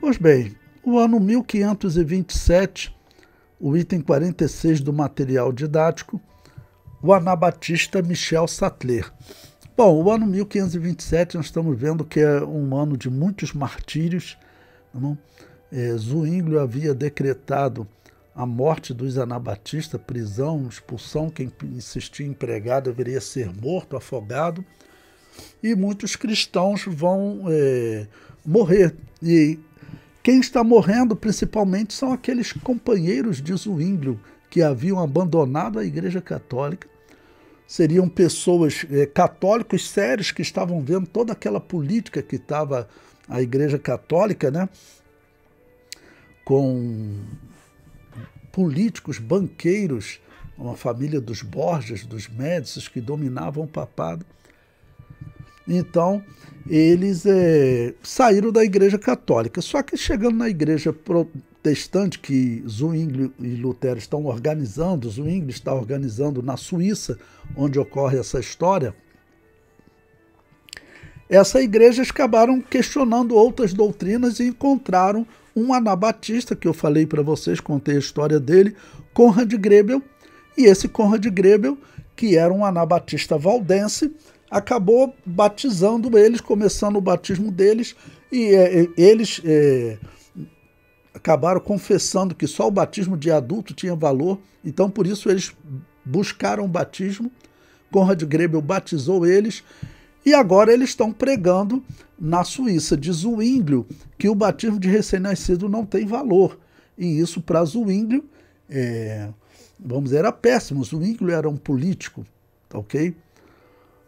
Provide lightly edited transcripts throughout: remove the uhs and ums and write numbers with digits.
Pois bem, o ano 1527, o item 46 do material didático, o anabatista Michel Sattler. Bom, o ano 1527 nós estamos vendo que é um ano de muitos martírios. Não? Zwinglio havia decretado a morte dos anabatistas, prisão, expulsão, quem insistia em pregar deveria ser morto, afogado, e muitos cristãos vão morrer. E quem está morrendo principalmente são aqueles companheiros de Zwinglio que haviam abandonado a Igreja Católica. Seriam pessoas católicos sérios que estavam vendo toda aquela política que estava a Igreja Católica, né? Com políticos, banqueiros, uma família dos Borgias, dos Médicis, que dominavam o papado. Então, eles saíram da Igreja Católica. Só que chegando na Igreja protestante, que Zwinglio e Lutero estão organizando, Zwinglio está organizando na Suíça, onde ocorre essa história, essas igrejas acabaram questionando outras doutrinas e encontraram um anabatista, que eu falei para vocês, contei a história dele, Conrad Grebel, e esse Conrad Grebel, que era um anabatista valdense, acabou batizando eles, começando o batismo deles, e eles acabaram confessando que só o batismo de adulto tinha valor, então por isso eles buscaram o batismo. Conrad Grebel batizou eles, e agora eles estão pregando na Suíça. Diz Zwinglio que o batismo de recém-nascido não tem valor, e isso para Zwinglio, vamos dizer, era péssimo. Zwinglio era um político, tá ok?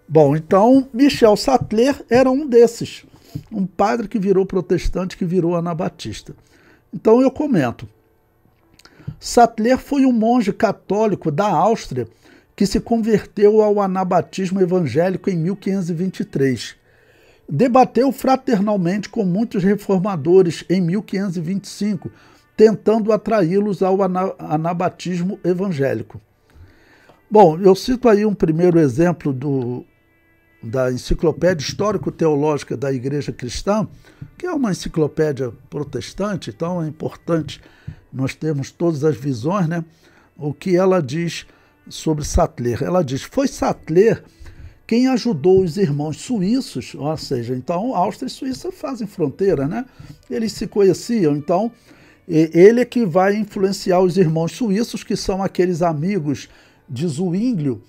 Bom, então Michel Sattler era um desses, um padre que virou protestante, que virou anabatista. Então eu comento. Sattler foi um monge católico da Áustria que se converteu ao anabatismo evangélico em 1523. Debateu fraternalmente com muitos reformadores em 1525, tentando atraí-los ao anabatismo evangélico. Bom, eu cito aí um primeiro exemplo da Enciclopédia Histórico-Teológica da Igreja Cristã, que é uma enciclopédia protestante, então é importante nós termos todas as visões, né? O que ela diz sobre Sattler. Ela diz: foi Sattler quem ajudou os irmãos suíços, ou seja, então Áustria e Suíça fazem fronteira, né? Eles se conheciam, então ele é que vai influenciar os irmãos suíços, que são aqueles amigos de Zwinglio,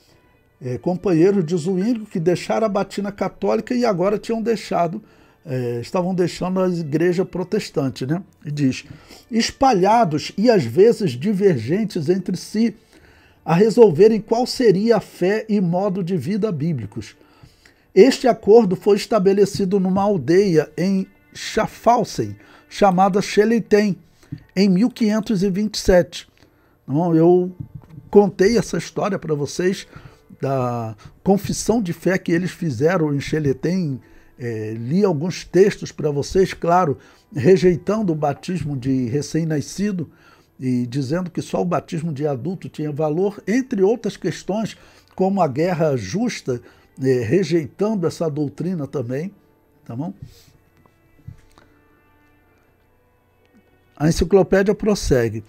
companheiros de Zwinglio, que deixaram a batina católica e agora estavam deixando a igreja protestante, né? E diz: espalhados e às vezes divergentes entre si, a resolverem qual seria a fé e modo de vida bíblicos. Este acordo foi estabelecido numa aldeia em Schaffhausen, chamada Schelleiten, em 1527. Então, eu contei essa história para vocês da confissão de fé que eles fizeram em Schelleiten. Li alguns textos para vocês, claro, rejeitando o batismo de recém-nascido e dizendo que só o batismo de adulto tinha valor, entre outras questões, como a guerra justa, rejeitando essa doutrina também, tá bom? A enciclopédia prossegue.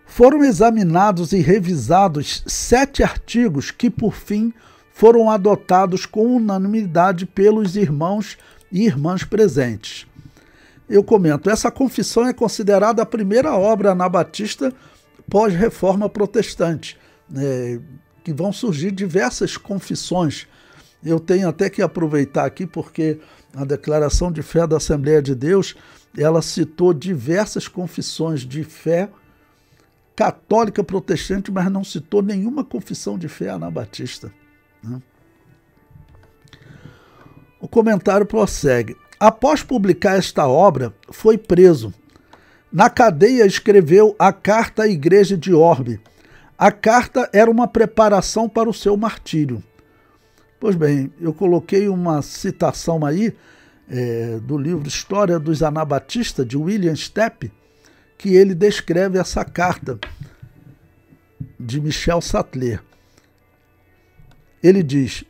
Foram examinados e revisados 7 artigos que, por fim, foram adotados com unanimidade pelos irmãos e irmãs presentes. Eu comento, essa confissão é considerada a primeira obra anabatista pós-reforma protestante, que vão surgir diversas confissões. Eu tenho até que aproveitar aqui, porque a Declaração de Fé da Assembleia de Deus, ela citou diversas confissões de fé católica protestante, mas não citou nenhuma confissão de fé anabatista. O comentário prossegue. Após publicar esta obra, foi preso. Na cadeia escreveu a carta à igreja de Orbe. A carta era uma preparação para o seu martírio. Pois bem, eu coloquei uma citação aí do livro História dos Anabatistas, de William Stepp, que ele descreve essa carta de Michel Sattler. Ele diz: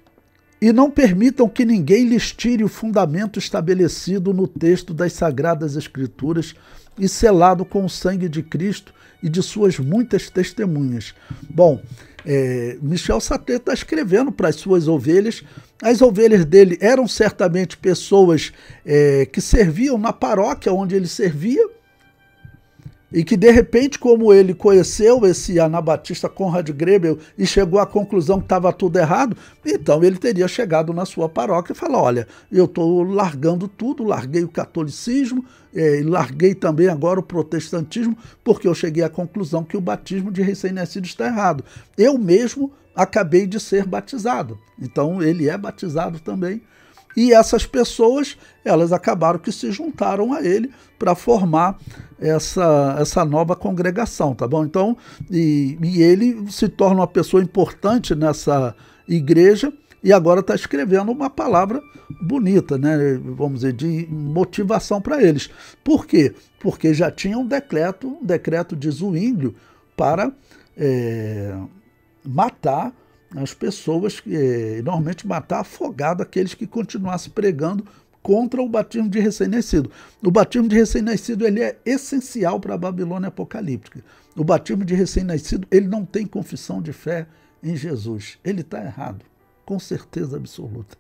E não permitam que ninguém lhes tire o fundamento estabelecido no texto das Sagradas Escrituras e selado com o sangue de Cristo e de suas muitas testemunhas. Bom, Michel Sater está escrevendo para as suas ovelhas. As ovelhas dele eram certamente pessoas que serviam na paróquia onde ele servia, e que, de repente, como ele conheceu esse anabatista Conrad Grebel e chegou à conclusão que estava tudo errado, então ele teria chegado na sua paróquia e falado: olha, eu estou largando tudo, larguei o catolicismo, larguei também agora o protestantismo, porque eu cheguei à conclusão que o batismo de recém-nascido está errado. Eu mesmo acabei de ser batizado. Então ele é batizado também. E essas pessoas, elas acabaram que se juntaram a ele para formar essa nova congregação, tá bom? Então, e ele se torna uma pessoa importante nessa igreja e agora está escrevendo uma palavra bonita, né? Vamos dizer, de motivação para eles. Por quê? Porque já tinha um decreto de Zwinglio para matar as pessoas, normalmente matar afogado aqueles que continuassem pregando contra o batismo de recém-nascido. O batismo de recém-nascido ele é essencial para a Babilônia apocalíptica. O batismo de recém-nascido ele não tem confissão de fé em Jesus. Ele está errado, com certeza absoluta.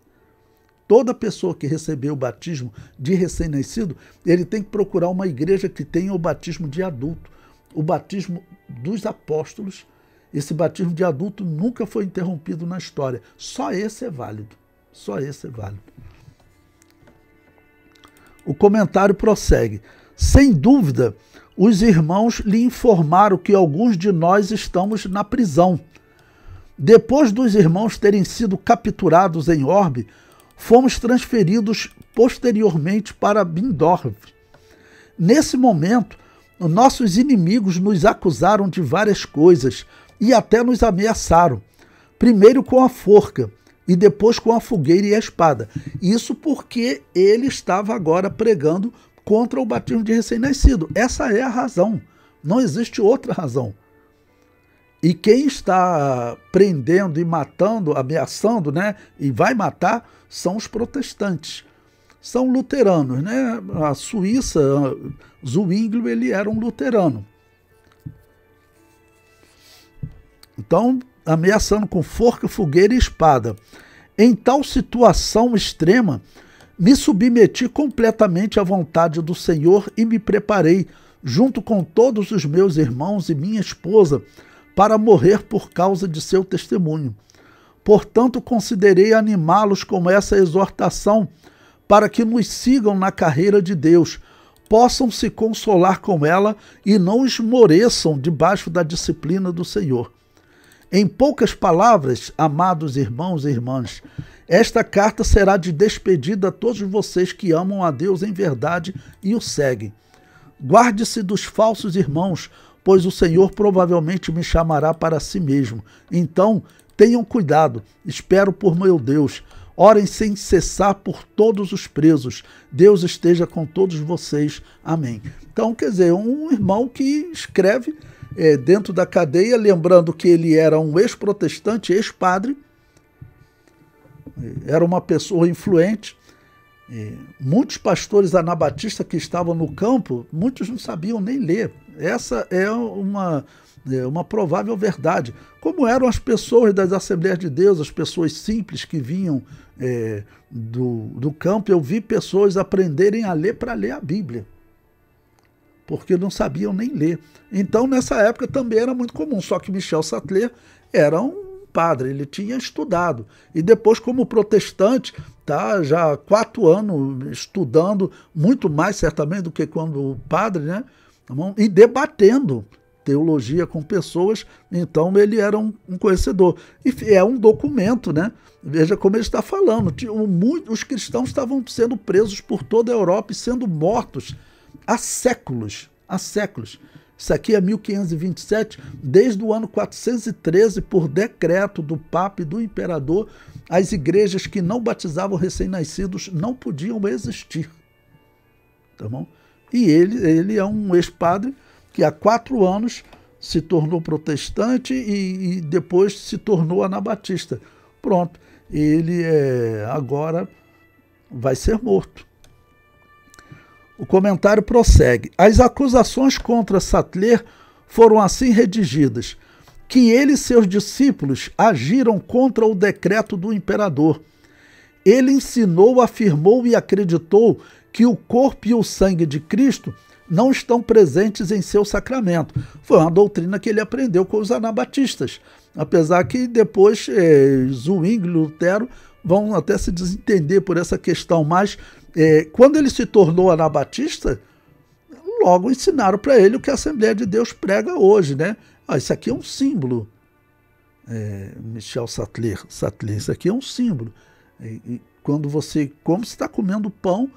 Toda pessoa que recebeu o batismo de recém-nascido, ele tem que procurar uma igreja que tenha o batismo de adulto, o batismo dos apóstolos. Esse batismo de adulto nunca foi interrompido na história. Só esse é válido. Só esse é válido. O comentário prossegue. Sem dúvida, os irmãos lhe informaram que alguns de nós estamos na prisão. Depois dos irmãos terem sido capturados em Orbe, fomos transferidos posteriormente para Bindorf. Nesse momento, nossos inimigos nos acusaram de várias coisas e até nos ameaçaram, primeiro com a forca e depois com a fogueira e a espada. Isso porque ele estava agora pregando contra o batismo de recém-nascido. Essa é a razão, não existe outra razão. E quem está prendendo e matando, ameaçando, né, e vai matar, são os protestantes. São luteranos, né? A Suíça, Zwinglio, ele era um luterano. Então, ameaçando com forca, fogueira e espada. Em tal situação extrema, me submeti completamente à vontade do Senhor e me preparei, junto com todos os meus irmãos e minha esposa, para morrer por causa de seu testemunho. Portanto, considerei animá-los com essa exortação, para que nos sigam na carreira de Deus, possam se consolar com ela e não esmoreçam debaixo da disciplina do Senhor. Em poucas palavras, amados irmãos e irmãs, esta carta será de despedida a todos vocês que amam a Deus em verdade e o seguem. Guarde-se dos falsos irmãos, pois o Senhor provavelmente me chamará para si mesmo. Então, tenham cuidado, espero por meu Deus. Orem sem cessar por todos os presos. Deus esteja com todos vocês. Amém. Então, quer dizer, um irmão que escreve dentro da cadeia, lembrando que ele era um ex-protestante, ex-padre, era uma pessoa influente. Muitos pastores anabatistas que estavam no campo, muitos não sabiam nem ler. Essa é uma provável verdade. Como eram as pessoas das Assembleias de Deus, as pessoas simples que vinham do campo, eu vi pessoas aprenderem a ler para ler a Bíblia, porque não sabiam nem ler. Então, nessa época também era muito comum, só que Michel Sater era um padre, ele tinha estudado. E depois, como protestante, tá já há 4 anos estudando, muito mais certamente do que quando padre, né? E debatendo teologia com pessoas, então ele era um conhecedor. E é um documento, né? Veja como ele está falando. Os cristãos estavam sendo presos por toda a Europa e sendo mortos há séculos. Há séculos. Isso aqui é 1527, desde o ano 413, por decreto do Papa e do Imperador, as igrejas que não batizavam recém-nascidos não podiam existir. Tá bom? E ele é um ex-padre que há 4 anos se tornou protestante e depois se tornou anabatista. Pronto. ele agora vai ser morto. O comentário prossegue. As acusações contra Sattler foram assim redigidas, que ele e seus discípulos agiram contra o decreto do imperador. Ele ensinou, afirmou e acreditou que o corpo e o sangue de Cristo não estão presentes em seu sacramento. Foi uma doutrina que ele aprendeu com os anabatistas, apesar que depois Zwingli e Lutero vão até se desentender por essa questão, mas quando ele se tornou anabatista, logo ensinaram para ele o que a Assembleia de Deus prega hoje, né? Isso aqui é um símbolo, Michel Sattler, isso aqui é um símbolo. Quando você come, você está comendo pão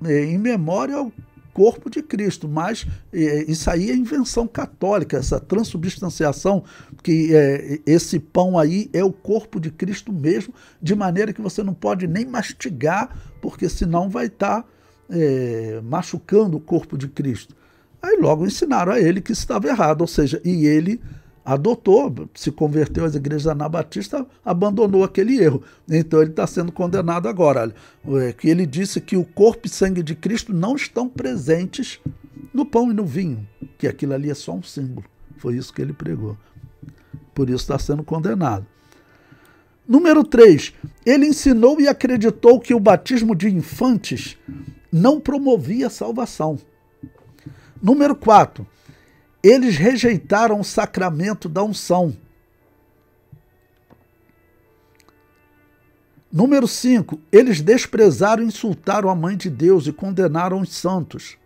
em memória ao corpo de Cristo, mas isso aí é invenção católica, essa transubstanciação, que esse pão aí é o corpo de Cristo mesmo, de maneira que você não pode nem mastigar, porque senão vai estar machucando o corpo de Cristo. Aí logo ensinaram a ele que isso estava errado, ou seja, e ele adotou, se converteu às igrejas anabatistas, abandonou aquele erro. Então ele está sendo condenado agora. Que ele disse que o corpo e sangue de Cristo não estão presentes no pão e no vinho, que aquilo ali é só um símbolo. Foi isso que ele pregou. Por isso está sendo condenado. Número 3. Ele ensinou e acreditou que o batismo de infantes não promovia a salvação. Número 4. Eles rejeitaram o sacramento da unção. Número 5. Eles desprezaram e insultaram a Mãe de Deus e condenaram os santos.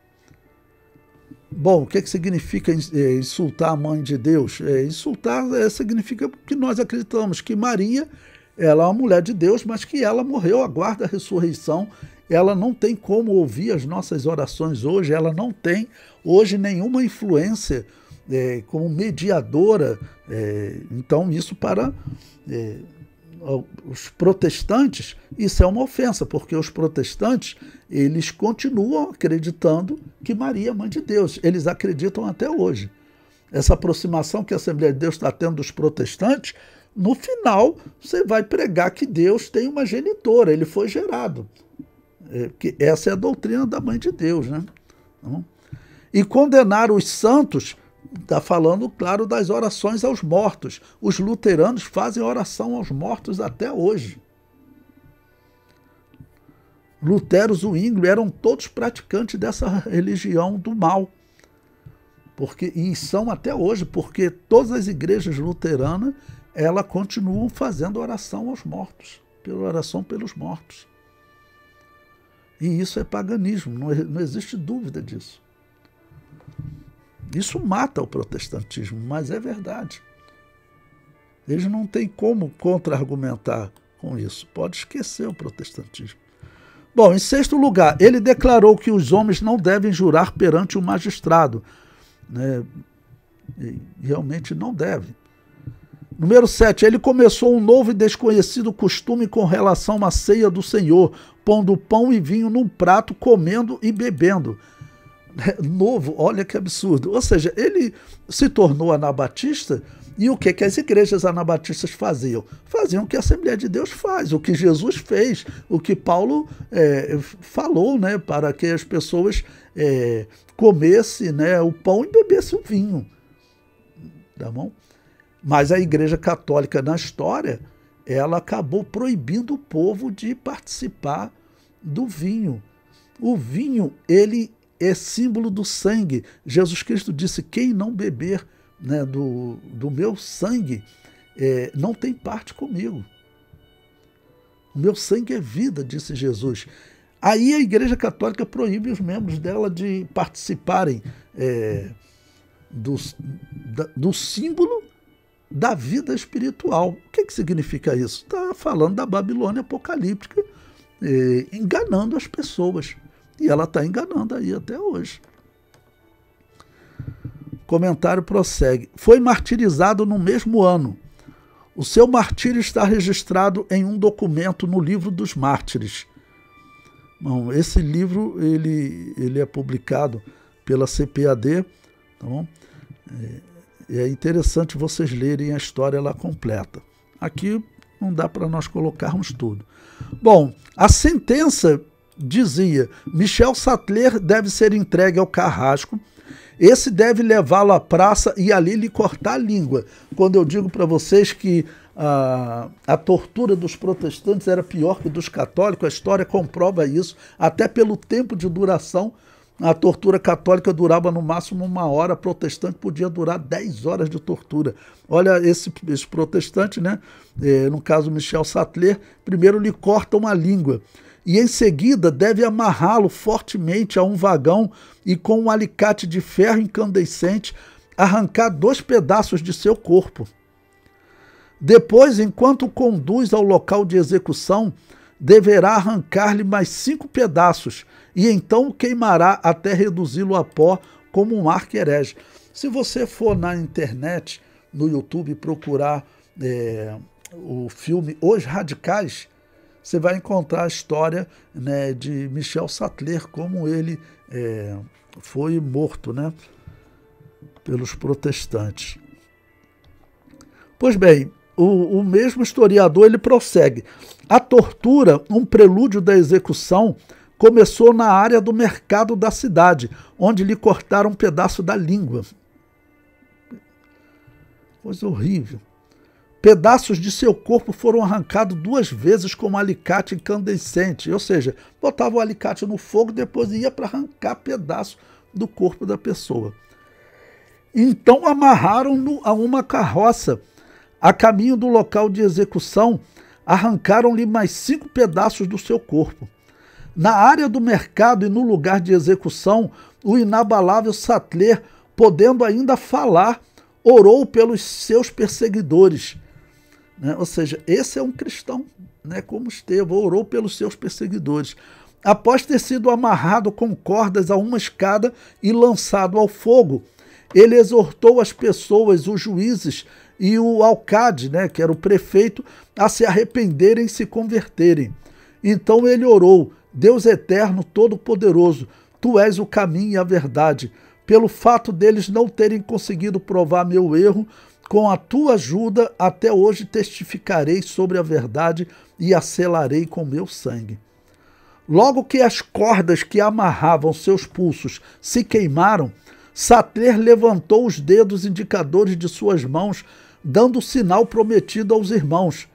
Bom, o que significa insultar a Mãe de Deus? Insultar significa que nós acreditamos que Maria, ela é uma mulher de Deus, mas que ela morreu, aguarda a ressurreição. Ela não tem como ouvir as nossas orações hoje, ela não tem hoje nenhuma influência como mediadora. Então isso para os protestantes, isso é uma ofensa, porque os protestantes, eles continuam acreditando que Maria é mãe de Deus, eles acreditam até hoje. Essa aproximação que a Assembleia de Deus está tendo dos protestantes, no final você vai pregar que Deus tem uma genitora, ele foi gerado. Que essa é a doutrina da Mãe de Deus, né? E condenar os santos, está falando, claro, das orações aos mortos. Os luteranos fazem oração aos mortos até hoje. Lutero, Zwingli eram todos praticantes dessa religião do mal. E são até hoje, porque todas as igrejas luteranas, elas continuam fazendo oração aos mortos, oração pelos mortos. E isso é paganismo, não existe dúvida disso. Isso mata o protestantismo, mas é verdade. Eles não têm como contra-argumentar com isso. Pode esquecer o protestantismo. Bom, em 6º lugar, ele declarou que os homens não devem jurar perante o magistrado. E realmente não devem. Número 7, ele começou um novo e desconhecido costume com relação à ceia do Senhor, pondo pão e vinho num prato, comendo e bebendo. Novo, olha que absurdo. Ou seja, ele se tornou anabatista, e o que as igrejas anabatistas faziam? Faziam o que a Assembleia de Deus faz, o que Jesus fez, o que Paulo falou, né, para que as pessoas comessem, né, o pão e bebessem o vinho. Tá bom? Mas a Igreja Católica, na história, ela acabou proibindo o povo de participar do vinho. O vinho, ele é símbolo do sangue. Jesus Cristo disse, quem não beber, né, do meu sangue, não tem parte comigo. O meu sangue é vida, disse Jesus. Aí a Igreja Católica proíbe os membros dela de participarem do símbolo da vida espiritual. O que significa isso? Está falando da Babilônia apocalíptica, enganando as pessoas. E ela está enganando aí até hoje. O comentário prossegue. Foi martirizado no mesmo ano. O seu martírio está registrado em um documento no Livro dos Mártires. Bom, esse livro ele é publicado pela CPAD. Tá bom? É interessante vocês lerem a história lá completa. Aqui não dá para nós colocarmos tudo. Bom, a sentença dizia: Michel Sattler deve ser entregue ao carrasco, esse deve levá-lo à praça e ali lhe cortar a língua. Quando eu digo para vocês que a tortura dos protestantes era pior que dos católicos, a história comprova isso, até pelo tempo de duração. A tortura católica durava no máximo 1 hora, a protestante podia durar 10 horas de tortura. Olha, esse protestante, né? No caso Michel Sattler, primeiro lhe cortam a língua e em seguida deve amarrá-lo fortemente a um vagão e com um alicate de ferro incandescente arrancar 2 pedaços de seu corpo. Depois, enquanto conduz ao local de execução, deverá arrancar-lhe mais 5 pedaços e então o queimará até reduzi-lo a pó como um arquerege. Se você for na internet, no YouTube, procurar o filme Os Radicais, você vai encontrar a história, né, de Michel Sattler, como ele foi morto, né, pelos protestantes. Pois bem, o mesmo historiador ele prossegue. A tortura, um prelúdio da execução, começou na área do mercado da cidade, onde lhe cortaram um pedaço da língua. Coisa horrível. Pedaços de seu corpo foram arrancados 2 vezes com um alicate incandescente, ou seja, botava o alicate no fogo e depois ia para arrancar pedaço do corpo da pessoa. Então amarraram-no a uma carroça. A caminho do local de execução, arrancaram-lhe mais 5 pedaços do seu corpo. Na área do mercado e no lugar de execução, o inabalável Sattler, podendo ainda falar, orou pelos seus perseguidores. Né? Ou seja, esse é um cristão, né? Como Estevão, orou pelos seus perseguidores. Após ter sido amarrado com cordas a uma escada e lançado ao fogo, ele exortou as pessoas, os juízes e o alcade, né, que era o prefeito, a se arrependerem e se converterem. Então ele orou: Deus eterno, todo-poderoso, tu és o caminho e a verdade. Pelo fato deles não terem conseguido provar meu erro, com a tua ajuda, até hoje testificarei sobre a verdade e a selarei com meu sangue. Logo que as cordas que amarravam seus pulsos se queimaram, Sattler levantou os dedos indicadores de suas mãos, dando o sinal prometido aos irmãos.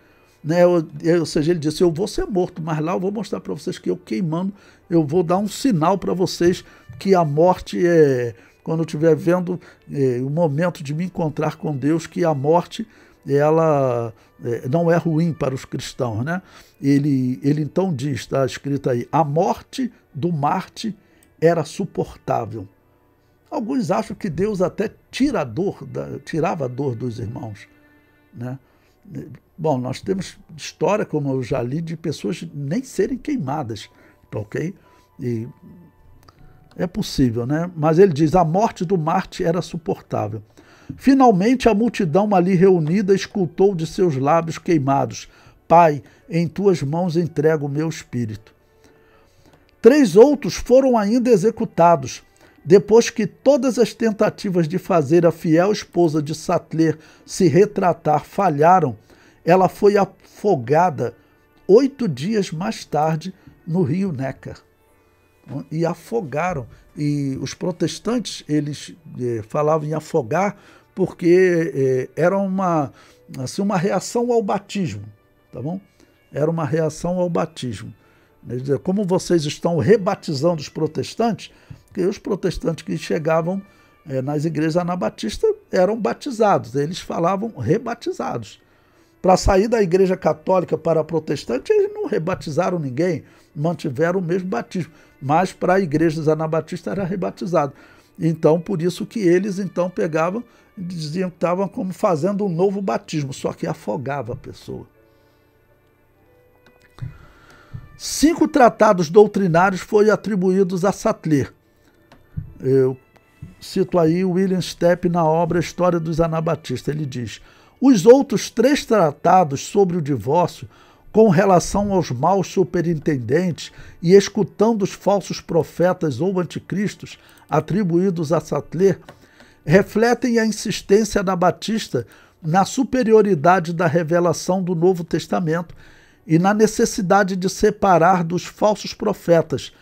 Né? Ou seja, ele disse: eu vou ser morto, mas lá eu vou mostrar para vocês que eu queimando, eu vou dar um sinal para vocês que a morte é, quando eu estiver vendo o momento de me encontrar com Deus, que a morte ela não é ruim para os cristãos. Né? Ele então diz, está escrito aí: a morte do Marte era suportável. Alguns acham que Deus até tirava a dor dos irmãos. Né? Bom, nós temos história, como eu já li, de pessoas nem serem queimadas, ok? E é possível, né? Mas ele diz: a morte do Marte era suportável. Finalmente a multidão ali reunida escutou de seus lábios queimados: Pai, em tuas mãos entrego o meu espírito. 3 outros foram ainda executados. Depois que todas as tentativas de fazer a fiel esposa de Sattler se retratar falharam, ela foi afogada 8 dias mais tarde no rio Neckar. E afogaram. E os protestantes, eles falavam em afogar porque era uma reação ao batismo. Tá bom? Era uma reação ao batismo. Como vocês estão rebatizando os protestantes, porque os protestantes que chegavam nas igrejas anabatistas eram batizados, eles falavam rebatizados. Para sair da igreja católica para a protestante, eles não rebatizaram ninguém, mantiveram o mesmo batismo, mas para igrejas anabatistas era rebatizado. Então, por isso que eles então pegavam e diziam que estavam como fazendo um novo batismo, só que afogava a pessoa. 5 tratados doutrinários foram atribuídos a Sattler. Eu cito aí William Stepp na obra História dos Anabatistas. Ele diz: os outros 3 tratados sobre o divórcio, com relação aos maus superintendentes e escutando os falsos profetas ou anticristos atribuídos a Sattler, refletem a insistência anabatista na superioridade da revelação do Novo Testamento e na necessidade de separar dos falsos profetas,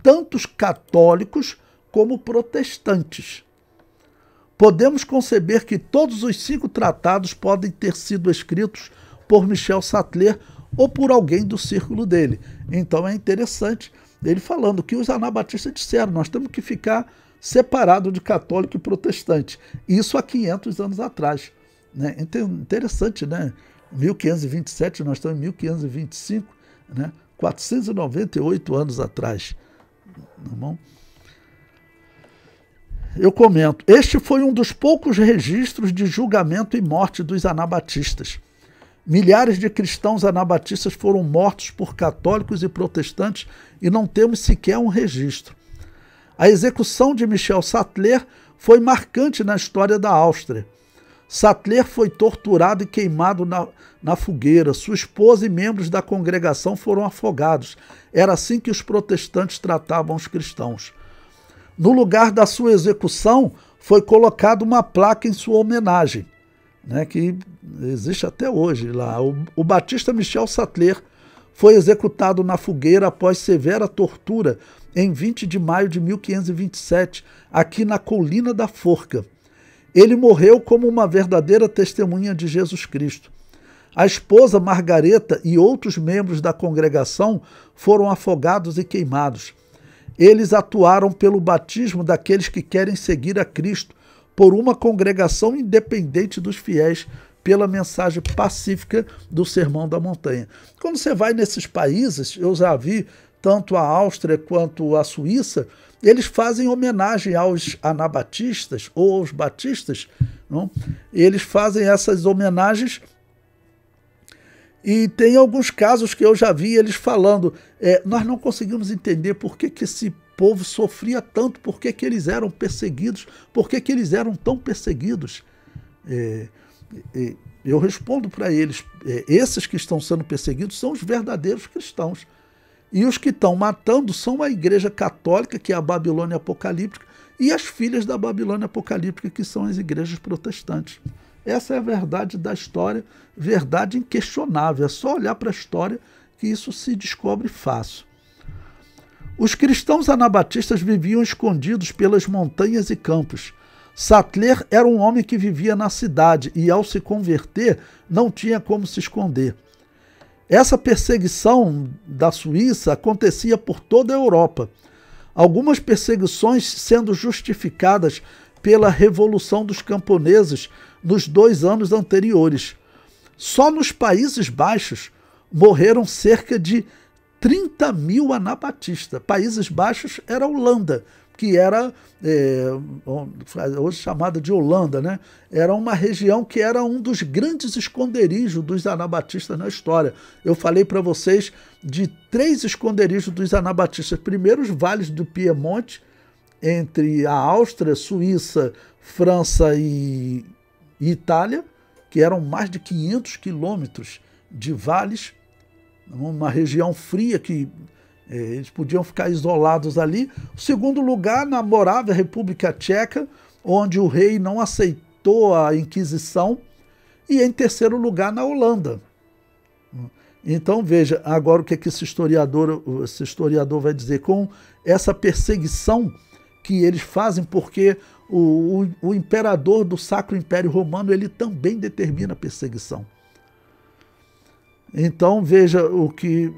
tanto os católicos como protestantes. Podemos conceber que todos os 5 tratados podem ter sido escritos por Michel Sattler ou por alguém do círculo dele. Então é interessante ele falando que os anabatistas disseram: nós temos que ficar separado de católico e protestante. Isso há 500 anos atrás. Né? Interessante, né? 1527, nós estamos em 1525, né? 498 anos atrás. Tá bom? Eu comento: este foi um dos poucos registros de julgamento e morte dos anabatistas. Milhares de cristãos anabatistas foram mortos por católicos e protestantes e não temos sequer um registro. A execução de Michel Sattler foi marcante na história da Áustria. Sattler foi torturado e queimado na fogueira. Sua esposa e membros da congregação foram afogados. Era assim que os protestantes tratavam os cristãos. No lugar da sua execução, foi colocada uma placa em sua homenagem, né, que existe até hoje lá. O batista Michel Sattler foi executado na fogueira após severa tortura em 20 de maio de 1527, aqui na Colina da Forca. Ele morreu como uma verdadeira testemunha de Jesus Cristo. A esposa Margareta e outros membros da congregação foram afogados e queimados. Eles atuaram pelo batismo daqueles que querem seguir a Cristo, por uma congregação independente dos fiéis, pela mensagem pacífica do Sermão da Montanha. Quando você vai nesses países, eu já vi tanto a Áustria quanto a Suíça, eles fazem homenagem aos anabatistas ou aos batistas, não? Eles fazem essas homenagens e tem alguns casos que eu já vi eles falando, nós não conseguimos entender por que esse povo sofria tanto, por que eles eram perseguidos, por que eles eram tão perseguidos. Eu respondo para eles, esses que estão sendo perseguidos são os verdadeiros cristãos. E os que estão matando são a Igreja Católica, que é a Babilônia Apocalíptica, e as filhas da Babilônia Apocalíptica, que são as igrejas protestantes. Essa é a verdade da história, verdade inquestionável. É só olhar para a história que isso se descobre fácil. Os cristãos anabatistas viviam escondidos pelas montanhas e campos. Sattler era um homem que vivia na cidade e, ao se converter, não tinha como se esconder. Essa perseguição da Suíça acontecia por toda a Europa. Algumas perseguições sendo justificadas pela Revolução dos Camponeses nos 2 anos anteriores. Só nos Países Baixos morreram cerca de 30 mil anabatistas. Países Baixos era a Holanda, que era, hoje chamada de Holanda, né? Era uma região que era um dos grandes esconderijos dos anabatistas na história. Eu falei para vocês de 3 esconderijos dos anabatistas. Primeiro, os vales do Piemonte, entre a Áustria, Suíça, França e Itália, que eram mais de 500 quilômetros de vales, uma região fria que eles podiam ficar isolados ali. O segundo lugar, na Morávia, República Tcheca, onde o rei não aceitou a Inquisição. E em terceiro lugar, na Holanda. Então veja agora o que esse historiador vai dizer com essa perseguição que eles fazem, porque o imperador do Sacro Império Romano ele também determina a perseguição. Então veja o que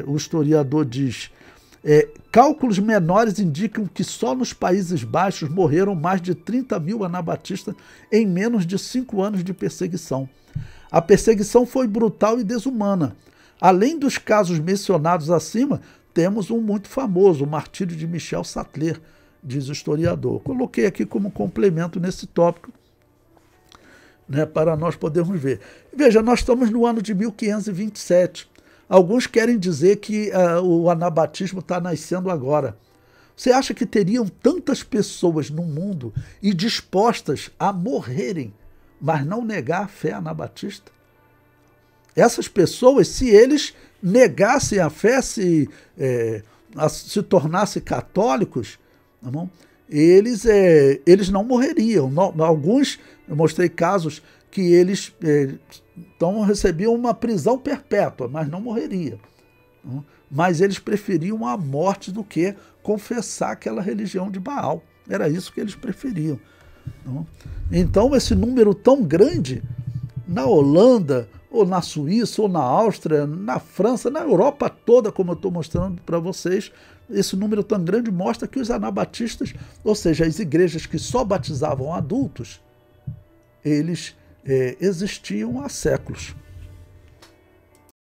o historiador diz. Cálculos menores indicam que só nos Países Baixos morreram mais de 30 mil anabatistas em menos de 5 anos de perseguição. A perseguição foi brutal e desumana. Além dos casos mencionados acima, temos um muito famoso, o martírio de Michel Sattler, diz o historiador. Coloquei aqui como complemento nesse tópico, né, para nós podermos ver. Veja, nós estamos no ano de 1527. Alguns querem dizer que o anabatismo está nascendo agora. Você acha que teriam tantas pessoas no mundo e dispostas a morrerem, mas não negar a fé anabatista? Essas pessoas, se eles negassem a fé, se tornassem católicos, tá bom? Eles não morreriam. Alguns, eu mostrei casos que eles então recebiam uma prisão perpétua, mas não morreria. Mas eles preferiam a morte do que confessar aquela religião de Baal. Era isso que eles preferiam. Então, esse número tão grande, na Holanda, ou na Suíça, ou na Áustria, na França, na Europa toda, como eu estou mostrando para vocês, esse número tão grande mostra que os anabatistas, ou seja, as igrejas que só batizavam adultos, eles existiam há séculos.